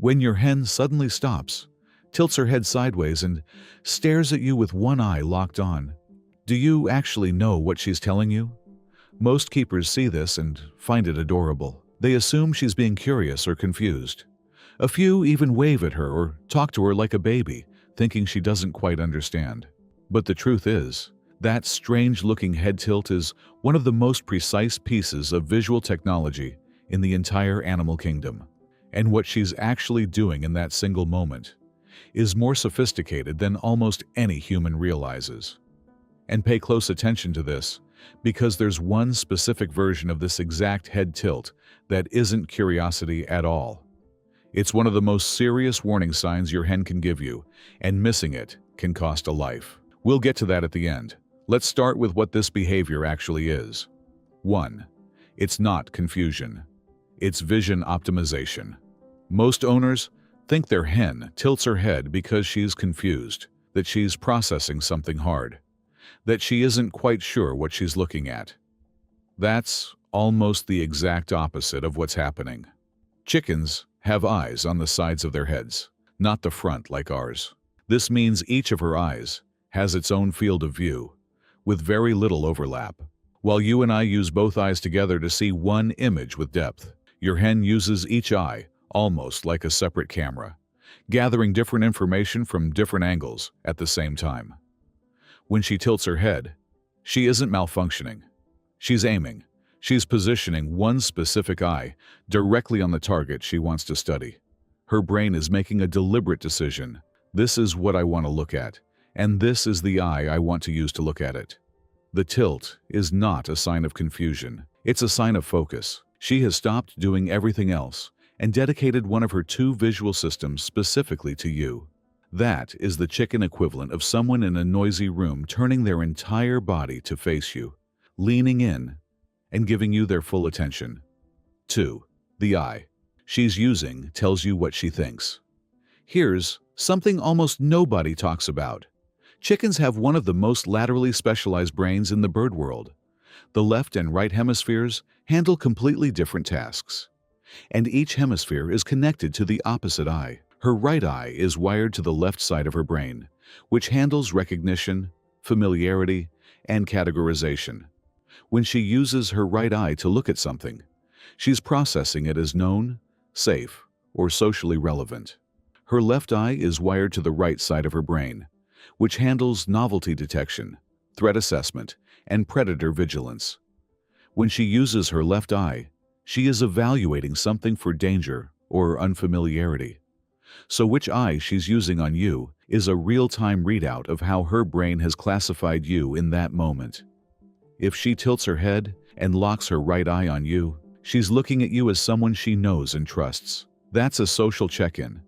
When your hen suddenly stops, tilts her head sideways, and stares at you with one eye locked on, do you actually know what she's telling you? Most keepers see this and find it adorable. They assume she's being curious or confused. A few even wave at her or talk to her like a baby, thinking she doesn't quite understand. But the truth is, that strange-looking head tilt is one of the most precise pieces of visual technology in the entire animal kingdom. And what she's actually doing in that single moment is more sophisticated than almost any human realizes. And pay close attention to this, because there's one specific version of this exact head tilt that isn't curiosity at all. It's one of the most serious warning signs your hen can give you, and missing it can cost a life. We'll get to that at the end. Let's start with what this behavior actually is. 1. It's not confusion. It's vision optimization. Most owners think their hen tilts her head because she's confused, that she's processing something hard, that she isn't quite sure what she's looking at. That's almost the exact opposite of what's happening. Chickens have eyes on the sides of their heads, not the front like ours. This means each of her eyes has its own field of view, with very little overlap. While you and I use both eyes together to see one image with depth, your hen uses each eye almost like a separate camera, gathering different information from different angles at the same time. When she tilts her head, she isn't malfunctioning. She's aiming. She's positioning one specific eye directly on the target she wants to study. Her brain is making a deliberate decision. This is what I want to look at, and this is the eye I want to use to look at it. The tilt is not a sign of confusion. It's a sign of focus. She has stopped doing everything else and dedicated one of her 2 visual systems specifically to you. That is the chicken equivalent of someone in a noisy room turning their entire body to face you, leaning in, and giving you their full attention. 2. The eye she's using tells you what she thinks. Here's something almost nobody talks about. Chickens have one of the most laterally specialized brains in the bird world. The left and right hemispheres handle completely different tasks, and each hemisphere is connected to the opposite eye. Her right eye is wired to the left side of her brain, which handles recognition, familiarity, and categorization. When she uses her right eye to look at something, she's processing it as known, safe, or socially relevant. Her left eye is wired to the right side of her brain, which handles novelty detection, threat assessment, and predator vigilance. When she uses her left eye, she is evaluating something for danger or unfamiliarity. So which eye she's using on you is a real-time readout of how her brain has classified you in that moment. If she tilts her head and locks her right eye on you, she's looking at you as someone she knows and trusts. That's a social check-in.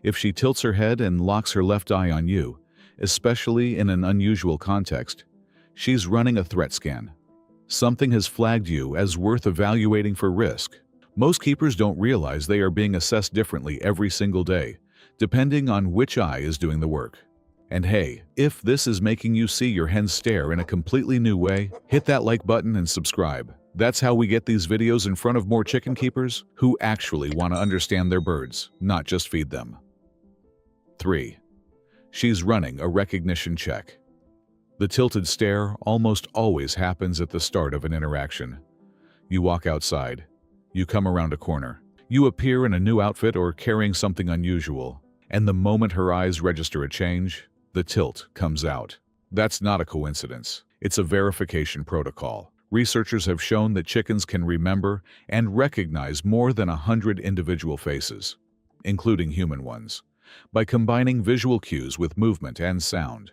If she tilts her head and locks her left eye on you, especially in an unusual context, she's running a threat scan. Something has flagged you as worth evaluating for risk. Most keepers don't realize they are being assessed differently every single day, depending on which eye is doing the work. And hey, if this is making you see your hen stare in a completely new way, hit that like button and subscribe. That's how we get these videos in front of more chicken keepers who actually want to understand their birds, not just feed them. 3. She's running a recognition check. The tilted stare almost always happens at the start of an interaction. You walk outside. You come around a corner. You appear in a new outfit or carrying something unusual, and the moment her eyes register a change, the tilt comes out. That's not a coincidence. It's a verification protocol. Researchers have shown that chickens can remember and recognize more than 100 individual faces, including human ones, by combining visual cues with movement and sound.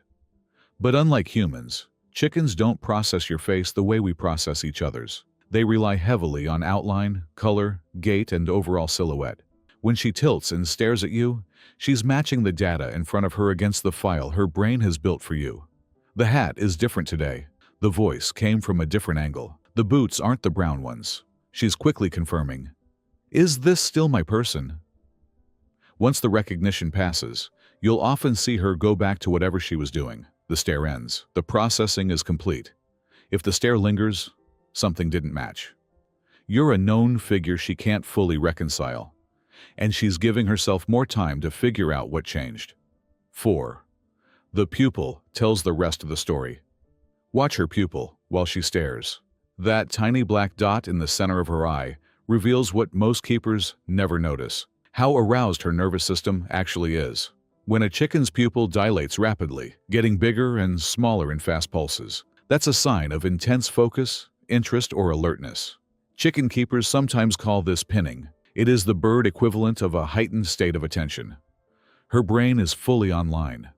But unlike humans, chickens don't process your face the way we process each other's. They rely heavily on outline, color, gait, and overall silhouette. When she tilts and stares at you, she's matching the data in front of her against the file her brain has built for you. The hat is different today. The voice came from a different angle. The boots aren't the brown ones. She's quickly confirming, "Is this still my person?" Once the recognition passes, you'll often see her go back to whatever she was doing. The stare ends. The processing is complete. If the stare lingers, something didn't match. You're a known figure she can't fully reconcile, and she's giving herself more time to figure out what changed. 4. The pupil tells the rest of the story. Watch her pupil while she stares. That tiny black dot in the center of her eye reveals what most keepers never notice: how aroused her nervous system actually is. When a chicken's pupil dilates rapidly, getting bigger and smaller in fast pulses, that's a sign of intense focus, interest, or alertness. Chicken keepers sometimes call this pinning. It is the bird equivalent of a heightened state of attention. Her brain is fully online.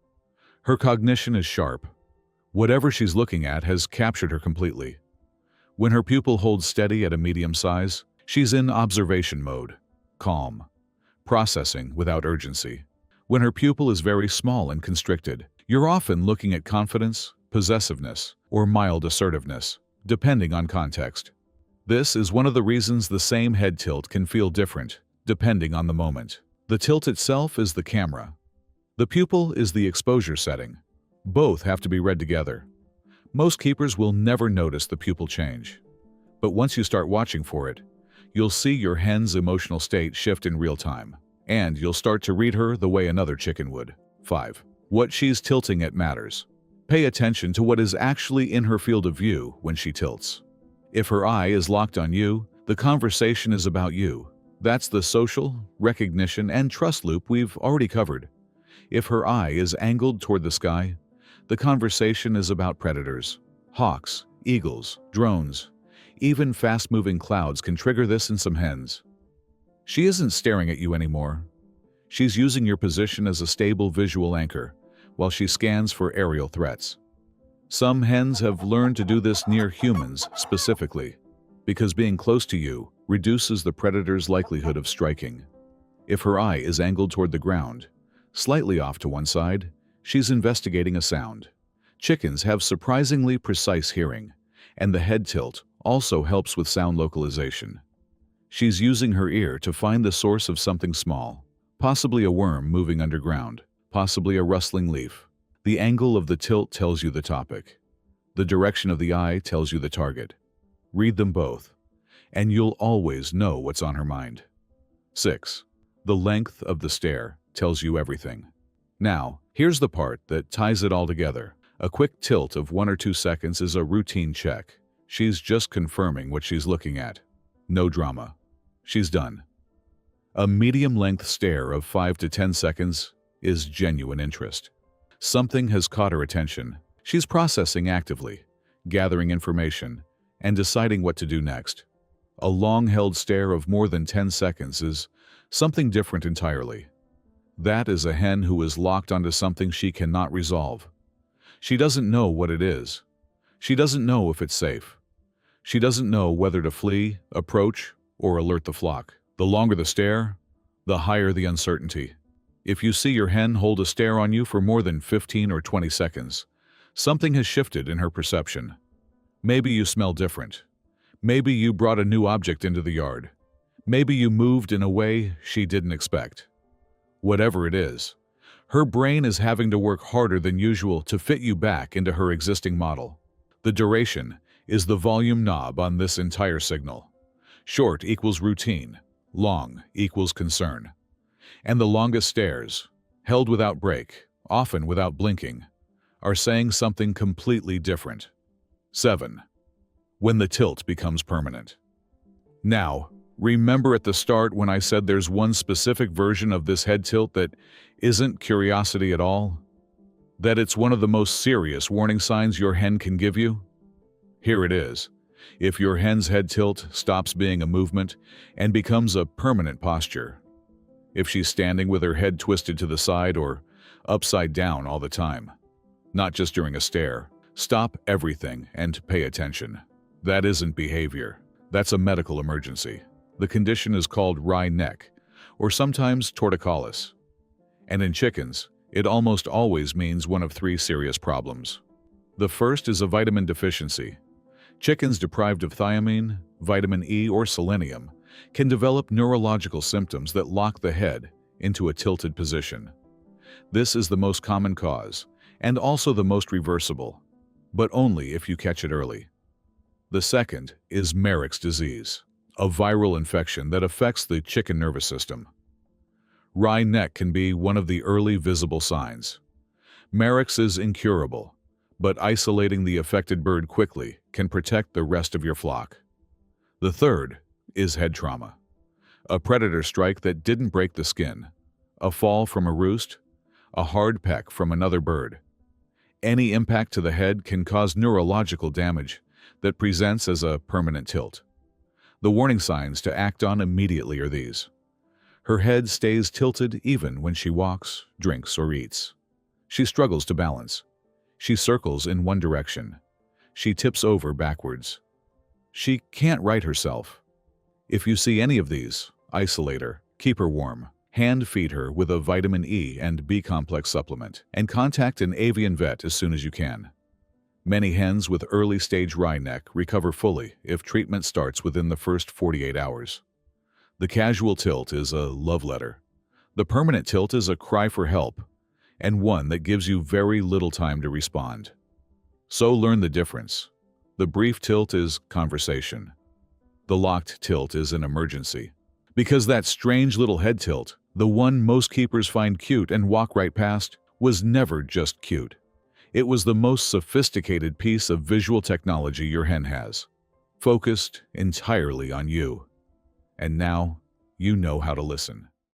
Her cognition is sharp. Whatever she's looking at has captured her completely. When her pupil holds steady at a medium size, she's in observation mode, calm, processing without urgency. When her pupil is very small and constricted, you're often looking at confidence, possessiveness, or mild assertiveness, depending on context. This is one of the reasons the same head tilt can feel different, depending on the moment. The tilt itself is the camera. The pupil is the exposure setting. Both have to be read together. Most keepers will never notice the pupil change. But once you start watching for it, you'll see your hen's emotional state shift in real time, and you'll start to read her the way another chicken would. 5. What she's tilting at matters. Pay attention to what is actually in her field of view when she tilts. If her eye is locked on you, the conversation is about you. That's the social, recognition, and trust loop we've already covered. If her eye is angled toward the sky, the conversation is about predators. Hawks, eagles, drones, even fast-moving clouds can trigger this in some hens. She isn't staring at you anymore. She's using your position as a stable visual anchor while she scans for aerial threats. Some hens have learned to do this near humans specifically, because being close to you reduces the predator's likelihood of striking. If her eye is angled toward the ground, slightly off to one side, she's investigating a sound. Chickens have surprisingly precise hearing, and the head tilt also helps with sound localization. She's using her ear to find the source of something small, possibly a worm moving underground, possibly a rustling leaf. The angle of the tilt tells you the topic. The direction of the eye tells you the target. Read them both, and you'll always know what's on her mind. 6. The length of the stare tells you everything. Now, here's the part that ties it all together. A quick tilt of 1 or 2 seconds is a routine check. She's just confirming what she's looking at. No drama. She's done. A medium-length stare of 5 to 10 seconds is genuine interest. Something has caught her attention. She's processing actively, gathering information, and deciding what to do next. A long-held stare of more than 10 seconds is something different entirely. That is a hen who is locked onto something she cannot resolve. She doesn't know what it is. She doesn't know if it's safe. She doesn't know whether to flee, approach, or alert the flock. The longer the stare, the higher the uncertainty. If you see your hen hold a stare on you for more than 15 or 20 seconds, something has shifted in her perception. Maybe you smell different. Maybe you brought a new object into the yard. Maybe you moved in a way she didn't expect. Whatever it is, her brain is having to work harder than usual to fit you back into her existing model. The duration is the volume knob on this entire signal. Short equals routine, long equals concern. And the longest stares, held without break, often without blinking, are saying something completely different. 7. When the tilt becomes permanent. Now, remember at the start when I said there's one specific version of this head tilt that isn't curiosity at all? That it's one of the most serious warning signs your hen can give you? Here it is. If your hen's head tilt stops being a movement and becomes a permanent posture. If she's standing with her head twisted to the side or upside down all the time. Not just during a stare. Stop everything and pay attention. That isn't behavior. That's a medical emergency. The condition is called wry neck, or sometimes torticollis. And in chickens, it almost always means one of 3 serious problems. The first is a vitamin deficiency. Chickens deprived of thiamine, vitamin E, or selenium can develop neurological symptoms that lock the head into a tilted position. This is the most common cause, and also the most reversible, but only if you catch it early. The second is Marek's disease, a viral infection that affects the chicken nervous system. Wry neck can be one of the early visible signs. Merrick's is incurable, but isolating the affected bird quickly can protect the rest of your flock. The third is head trauma. A predator strike that didn't break the skin, a fall from a roost, a hard peck from another bird. Any impact to the head can cause neurological damage that presents as a permanent tilt. The warning signs to act on immediately are these. Her head stays tilted even when she walks, drinks, or eats. She struggles to balance. She circles in one direction. She tips over backwards. She can't right herself. If you see any of these, isolate her, keep her warm, hand-feed her with a vitamin E and B complex supplement, and contact an avian vet as soon as you can. Many hens with early-stage wry neck recover fully if treatment starts within the first 48 hours. The casual tilt is a love letter. The permanent tilt is a cry for help, and one that gives you very little time to respond. So learn the difference. The brief tilt is conversation. The locked tilt is an emergency. Because that strange little head tilt, the one most keepers find cute and walk right past, was never just cute. It was the most sophisticated piece of visual technology your hen has, focused entirely on you. And now, you know how to listen.